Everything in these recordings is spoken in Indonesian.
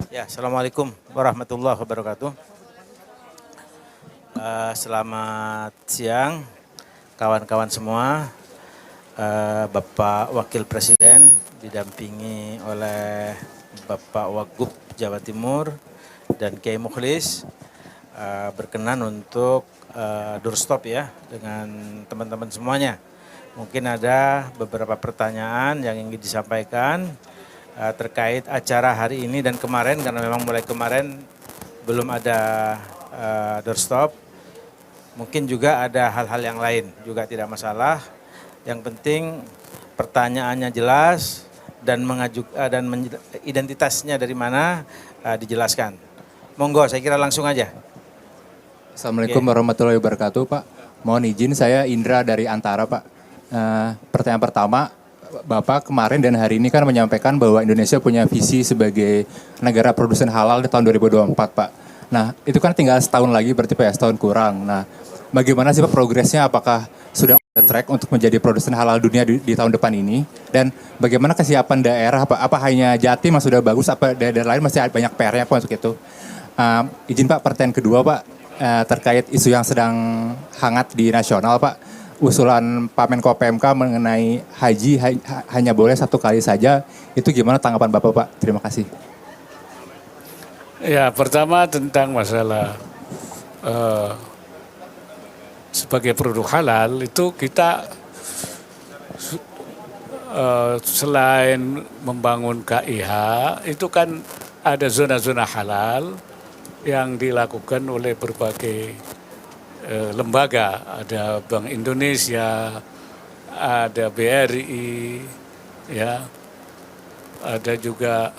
Ya, Assalamualaikum warahmatullahi wabarakatuh. Selamat siang kawan-kawan semua. Bapak Wakil Presiden didampingi oleh Bapak Wagub Jawa Timur dan Kiai Mukhlis berkenan untuk doorstop ya dengan teman-teman semuanya. Mungkin ada beberapa pertanyaan yang ingin disampaikan terkait acara hari ini dan kemarin, karena memang mulai kemarin belum ada doorstop. Mungkin juga ada hal-hal yang lain, juga tidak masalah. Yang penting pertanyaannya jelas dan identitasnya dari mana dijelaskan. Monggo, saya kira langsung aja. Assalamualaikum warahmatullahi wabarakatuh, Pak. Mohon izin, saya Indra dari Antara, Pak. Pertanyaan pertama, Bapak kemarin dan hari ini kan menyampaikan bahwa Indonesia punya visi sebagai negara produsen halal di tahun 2024, Pak. Nah, itu kan tinggal setahun lagi, berarti Pak ya, setahun kurang. Nah, bagaimana sih Pak progresnya? Apakah sudah on the track untuk menjadi produsen halal dunia di tahun depan ini? Dan bagaimana kesiapan daerah, Pak? Apa hanya Jatim yang sudah bagus, apa daerah lain masih banyak PR-nya Pak untuk itu? Izin Pak, pertanyaan kedua Pak, terkait isu yang sedang hangat di nasional Pak. Usulan Pak Menko PMK mengenai haji hanya boleh satu kali saja, itu gimana tanggapan Bapak Pak? Terima kasih. Ya, pertama tentang masalah sebagai produk halal itu kita selain membangun KIH itu kan ada zona-zona halal yang dilakukan oleh berbagai lembaga, ada Bank Indonesia, ada BRI, ya, ada juga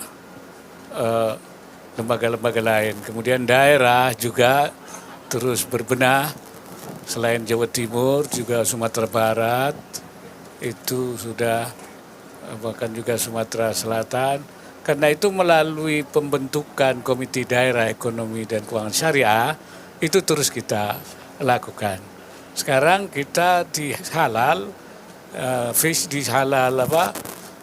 lembaga-lembaga lain. Kemudian daerah juga terus berbenah, selain Jawa Timur juga Sumatera Barat, itu sudah, bahkan juga Sumatera Selatan. Karena itu melalui pembentukan Komite Daerah Ekonomi dan Keuangan Syariah, itu terus kita lakukan. Sekarang kita di halal, di halal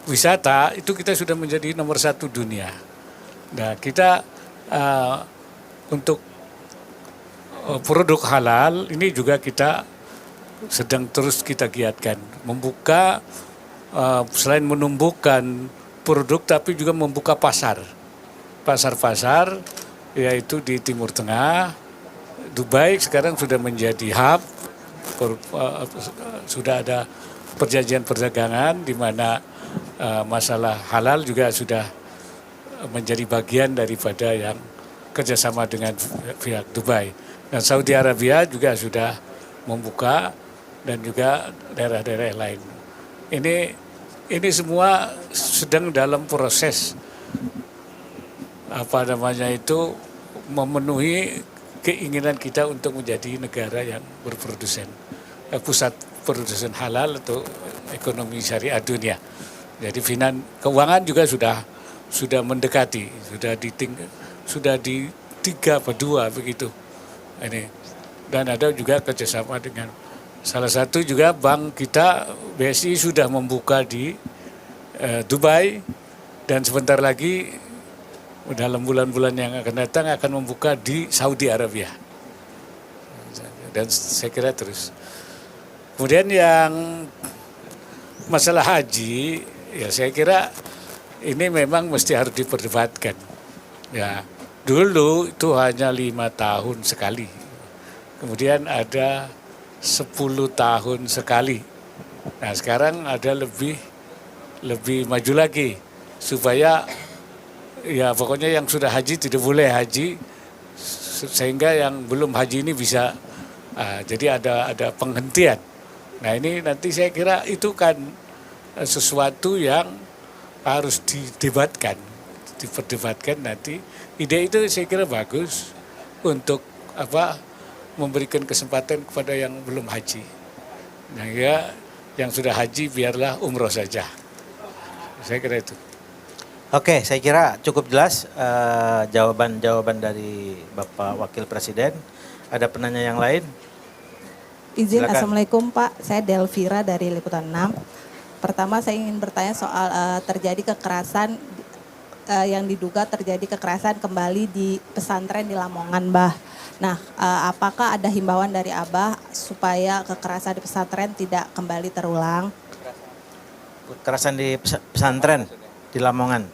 wisata, itu kita sudah menjadi nomor 1 dunia. Nah, kita untuk produk halal ini juga kita sedang terus kita giatkan, membuka selain menumbuhkan produk tapi juga membuka pasar-pasar, yaitu di Timur Tengah. Dubai sekarang sudah menjadi hub, sudah ada perjanjian perdagangan di mana masalah halal juga sudah menjadi bagian daripada yang kerjasama dengan pihak Dubai. Dan Saudi Arabia juga sudah membuka, dan juga daerah-daerah lain. Ini semua sedang dalam proses memenuhi keinginan kita untuk menjadi negara yang berprodusen, pusat produsen halal atau ekonomi syariah dunia. Jadi keuangan juga sudah mendekati, sudah di 3/2 begitu. Ini, dan ada juga kerjasama dengan salah satu juga bank kita, BSI sudah membuka di Dubai, dan sebentar lagi dalam bulan-bulan yang akan datang akan membuka di Saudi Arabia. Dan saya kira terus. Kemudian yang masalah haji, ya saya kira ini memang mesti harus diperdebatkan. Ya, dulu itu hanya 5 tahun sekali. Kemudian ada 10 tahun sekali. Nah, sekarang ada lebih maju lagi supaya ya pokoknya yang sudah haji tidak boleh haji, sehingga yang belum haji ini bisa, jadi ada penghentian. Nah, ini nanti saya kira itu kan sesuatu yang harus diperdebatkan nanti. Ide itu saya kira bagus untuk memberikan kesempatan kepada yang belum haji. Nah, ya yang sudah haji biarlah umroh saja. Saya kira itu. Oke, saya kira cukup jelas jawaban-jawaban dari Bapak Wakil Presiden. Ada penanya yang lain? Izin, Silakan. Assalamualaikum Pak, saya Delvira dari Liputan 6. Pertama saya ingin bertanya soal terjadi kekerasan yang diduga terjadi kekerasan kembali di pesantren di Lamongan, Bah. Nah, apakah ada himbauan dari Abah supaya kekerasan di pesantren tidak kembali terulang? Kekerasan di pesantren di Lamongan.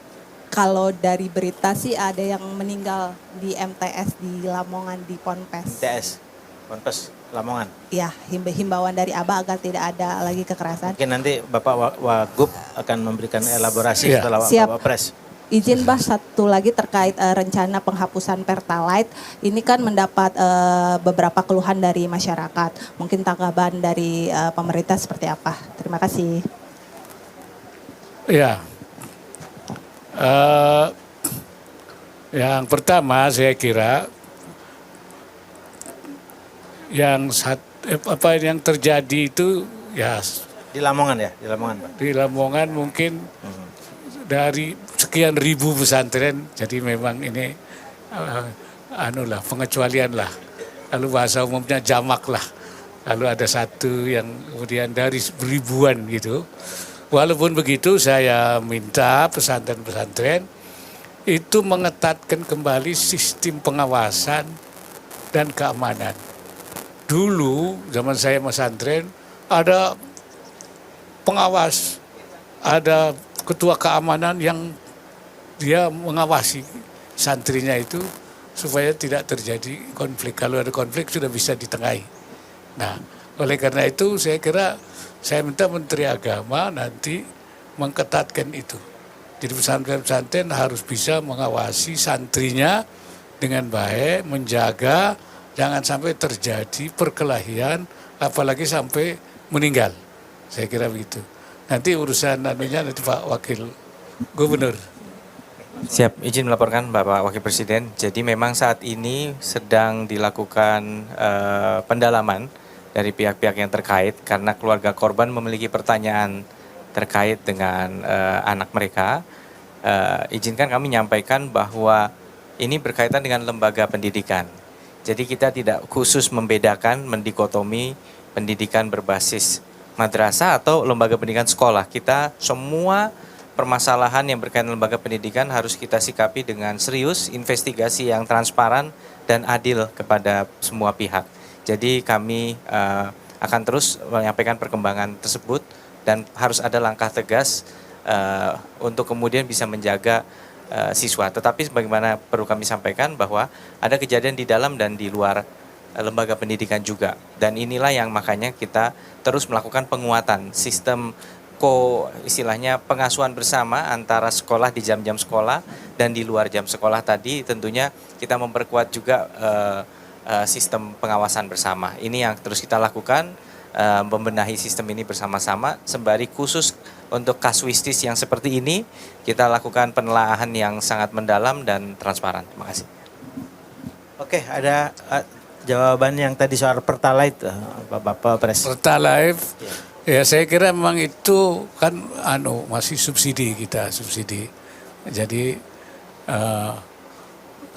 Kalau dari berita sih ada yang meninggal di MTS di Lamongan di Ponpes. MTS, Ponpes Lamongan. Ya, himbauan dari Abah agar tidak ada lagi kekerasan. Mungkin nanti Bapak Wagub akan memberikan elaborasi Iya. setelah Siap. Bapak Pres. Izin Bah, satu lagi terkait rencana penghapusan Pertalite. Ini kan mendapat beberapa keluhan dari masyarakat. Mungkin tanggapan dari pemerintah seperti apa? Terima kasih. Ya, yang pertama saya kira yang terjadi itu ya Di Lamongan ya, di Lamongan Pak. di Lamongan mungkin dari sekian ribu pesantren, jadi memang ini pengecualian lah. Lalu bahasa umumnya jamak lah. Lalu ada satu yang kemudian dari ribuan gitu. Walaupun begitu saya minta pesantren-pesantren itu mengetatkan kembali sistem pengawasan dan keamanan. Dulu zaman saya pesantren ada pengawas, ada ketua keamanan yang dia mengawasi santrinya itu supaya tidak terjadi konflik. Kalau ada konflik sudah bisa ditengahi. Nah, oleh karena itu saya kira saya minta Menteri Agama nanti mengketatkan itu. Jadi pesantren-pesantren harus bisa mengawasi santrinya dengan baik, menjaga jangan sampai terjadi perkelahian, apalagi sampai meninggal. Saya kira begitu. Nanti urusan nanti Pak Wakil Gubernur. Siap, izin melaporkan Bapak Wakil Presiden. Jadi memang saat ini sedang dilakukan pendalaman dari pihak-pihak yang terkait karena keluarga korban memiliki pertanyaan terkait dengan anak mereka. Izinkan kami menyampaikan bahwa ini berkaitan dengan lembaga pendidikan. Jadi kita tidak khusus membedakan, mendikotomi pendidikan berbasis madrasah atau lembaga pendidikan sekolah. Kita semua permasalahan yang berkaitan lembaga pendidikan harus kita sikapi dengan serius, investigasi yang transparan dan adil kepada semua pihak. Jadi kami akan terus menyampaikan perkembangan tersebut dan harus ada langkah tegas untuk kemudian bisa menjaga siswa. Tetapi sebagaimana perlu kami sampaikan bahwa ada kejadian di dalam dan di luar lembaga pendidikan juga. Dan inilah yang makanya kita terus melakukan penguatan sistem istilahnya pengasuhan bersama antara sekolah di jam-jam sekolah dan di luar jam sekolah tadi tentunya kita memperkuat juga sistem pengawasan bersama. Ini yang terus kita lakukan, membenahi sistem ini bersama-sama sembari khusus untuk kasuistis yang seperti ini kita lakukan penelaahan yang sangat mendalam dan transparan. Terima kasih. Oke, ada jawaban yang tadi soal Pertalite, Bapak Pres. Pertalite, ya saya kira memang itu kan masih subsidi kita, subsidi. Jadi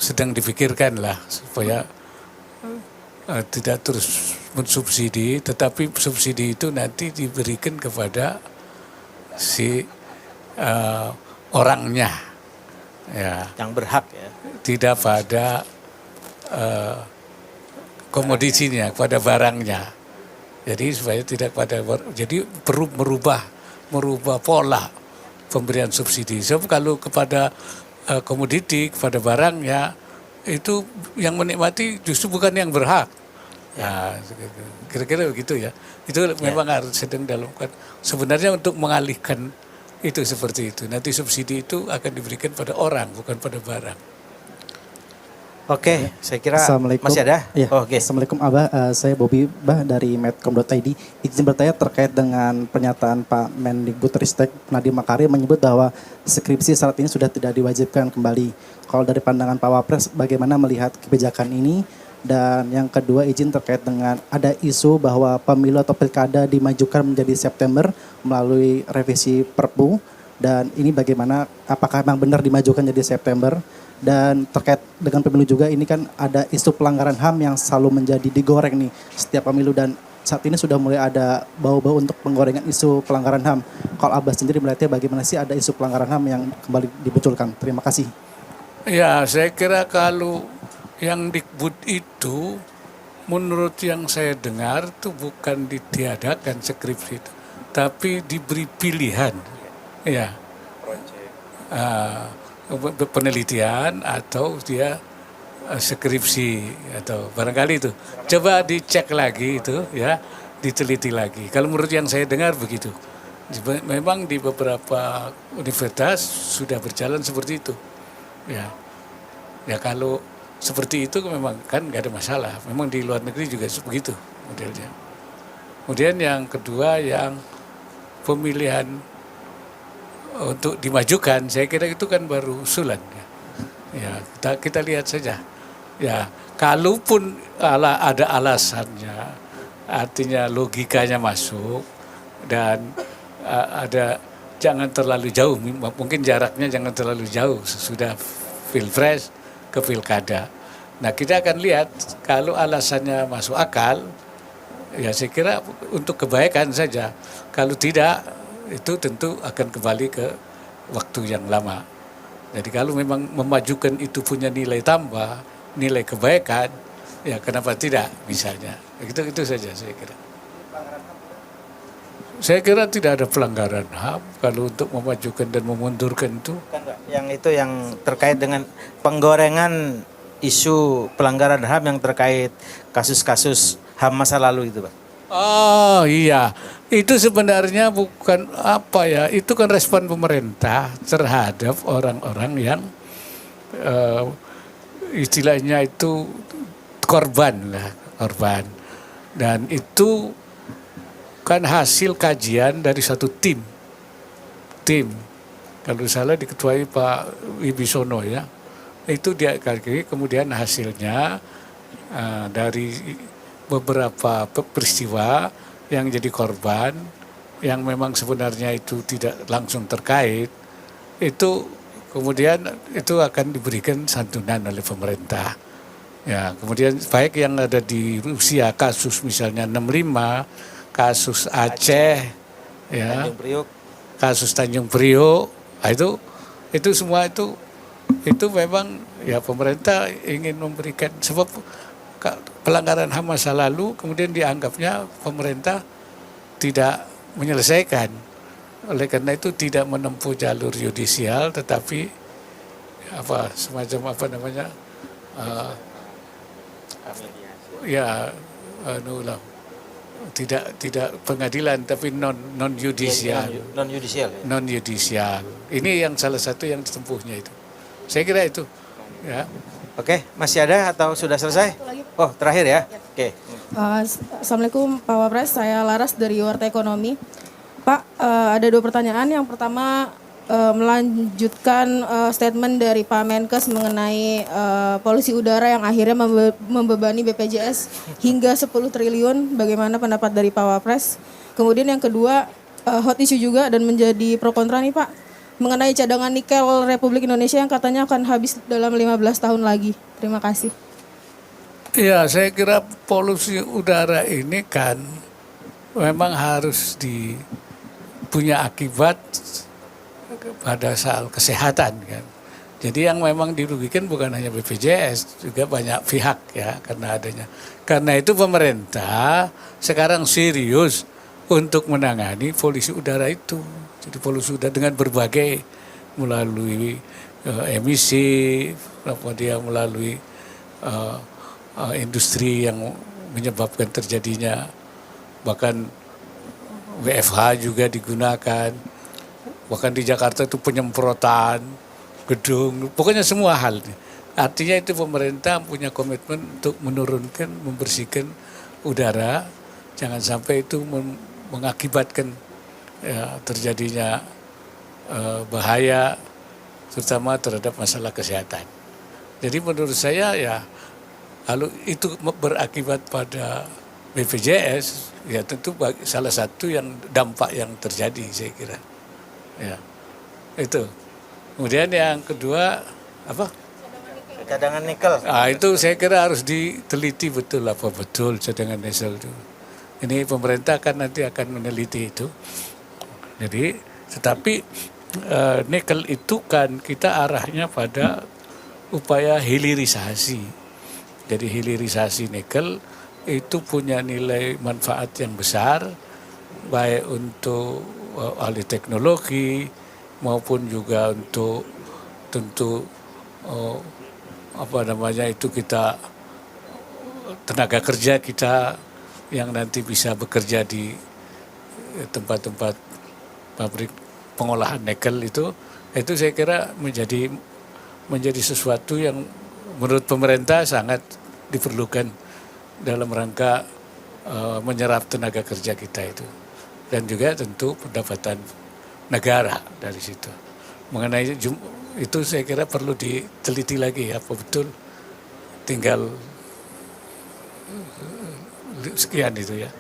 sedang dipikirkan lah supaya tidak terus mensubsidi, tetapi subsidi itu nanti diberikan kepada si orangnya, ya. Yang berhak ya. Tidak pada komoditinya, pada barangnya. Jadi supaya tidak pada, jadi perlu merubah pola pemberian subsidi. Sebab kalau kepada komoditi, kepada barang ya itu yang menikmati justru bukan yang berhak. Ya, kira-kira begitu ya. Itu memang harus sedang dilakukan. Sebenarnya untuk mengalihkan itu seperti itu. Nanti subsidi itu akan diberikan pada orang, bukan pada barang. Oke, saya kira Assalamualaikum. masih ada. Ya, Oke. Assalamualaikum Abah, saya Bobby Bah dari medcom.id. Izin bertanya terkait dengan pernyataan Pak Mendikbudristek Nadiem Makarim menyebut bahwa skripsi saat ini sudah tidak diwajibkan kembali. Kalau dari pandangan Pak Wapres, bagaimana melihat kebijakan ini? Dan yang kedua, izin terkait dengan ada isu bahwa pemilu atau pilkada dimajukan menjadi September melalui revisi Perpu. Dan ini bagaimana, apakah memang benar dimajukan jadi September? Dan terkait dengan pemilu juga ini kan ada isu pelanggaran HAM yang selalu menjadi digoreng nih setiap pemilu dan saat ini sudah mulai ada bau-bau untuk penggorengan isu pelanggaran HAM. Kalau Abah sendiri melihatnya bagaimana sih ada isu pelanggaran HAM yang kembali dimunculkan? Terima kasih. Ya, saya kira kalau yang Dikbud itu, menurut yang saya dengar itu bukan ditiadakan skripsi itu, tapi diberi pilihan, ya, penelitian atau dia skripsi atau barangkali itu. Coba dicek lagi itu, ya, diteliti lagi. Kalau menurut yang saya dengar begitu. Memang di beberapa universitas sudah berjalan seperti itu, ya. Ya kalau seperti itu memang kan nggak ada masalah. Memang di luar negeri juga begitu modelnya. Kemudian yang kedua yang pemilihan untuk dimajukan, saya kira itu kan baru usulan. Ya kita lihat saja. Ya kalaupun ada alasannya, artinya logikanya masuk dan ada jangan terlalu jauh, mungkin jaraknya jangan terlalu jauh sesudah pilpres ke pilkada. Nah kita akan lihat kalau alasannya masuk akal, ya saya kira untuk kebaikan saja. Kalau tidak, itu tentu akan kembali ke waktu yang lama. Jadi kalau memang memajukan itu punya nilai tambah, nilai kebaikan, ya kenapa tidak misalnya. Itu saja saya kira. Saya kira tidak ada pelanggaran HAM kalau untuk memajukan dan memundurkan itu. Yang itu yang terkait dengan penggorengan isu pelanggaran HAM yang terkait kasus-kasus HAM masa lalu itu, Pak. Oh iya, itu sebenarnya bukan apa ya, itu kan respon pemerintah terhadap orang-orang yang istilahnya itu korban. Dan itu kan hasil kajian dari satu tim. Kalau salah diketuai Pak Wibisono ya. Itu dia kemudian hasilnya dari beberapa peristiwa yang jadi korban yang memang sebenarnya itu tidak langsung terkait, itu kemudian itu akan diberikan santunan oleh pemerintah. Ya, kemudian baik yang ada di Rusia kasus misalnya 65, kasus Aceh, ya, Tanjung Priok. kasus Tanjung Priok, nah itu semua itu memang ya pemerintah ingin memberikan sebab pelanggaran HAM masa lalu kemudian dianggapnya pemerintah tidak menyelesaikan. Oleh karena itu tidak menempuh jalur yudisial tetapi semacam tidak pengadilan tapi non yudisial. Non yudisial. Ini yang salah satu yang ditempuhnya itu. Saya kira itu. Ya. Oke, masih ada atau sudah selesai? Oh, terakhir ya. Oke. Assalamualaikum Pak Wapres, saya Laras dari Warta Ekonomi. Pak, ada 2 pertanyaan. Yang pertama melanjutkan statement dari Pak Menkes mengenai polusi udara yang akhirnya membebani BPJS hingga 10 triliun. Bagaimana pendapat dari Pak Wapres? Kemudian yang kedua, hot issue juga dan menjadi pro kontra nih Pak, mengenai cadangan nikel Republik Indonesia yang katanya akan habis dalam 15 tahun lagi. Terima kasih. Ya, saya kira polusi udara ini kan memang harus punya akibat pada soal kesehatan kan. Jadi yang memang dirugikan bukan hanya BPJS, juga banyak pihak ya Karena itu pemerintah sekarang serius untuk menangani polusi udara itu. Jadi polusi udara dengan berbagai melalui emisi, kemudian melalui industri yang menyebabkan terjadinya, bahkan WFH juga digunakan, bahkan di Jakarta itu penyemprotan gedung, pokoknya semua hal. Artinya itu pemerintah punya komitmen untuk menurunkan, membersihkan udara, jangan sampai itu mengakibatkan terjadinya bahaya, terutama terhadap masalah kesehatan. Jadi menurut saya ya, kalau itu berakibat pada BPJS, ya tentu salah satu yang dampak yang terjadi saya kira. Ya, itu. Kemudian yang kedua apa? Cadangan nikel. Itu saya kira harus diteliti betul apa betul cadangan nikel itu. Ini pemerintah kan nanti akan meneliti itu. Jadi, tetapi nikel itu kan kita arahnya pada upaya hilirisasi. Jadi hilirisasi nikel itu punya nilai manfaat yang besar, baik untuk ahli teknologi maupun juga untuk tentu kita tenaga kerja kita yang nanti bisa bekerja di tempat-tempat pabrik pengolahan nikel itu saya kira menjadi sesuatu yang menurut pemerintah sangat diperlukan dalam rangka menyerap tenaga kerja kita itu, dan juga tentu pendapatan negara dari situ. Mengenai itu saya kira perlu diteliti lagi apa betul, tinggal sekian itu ya.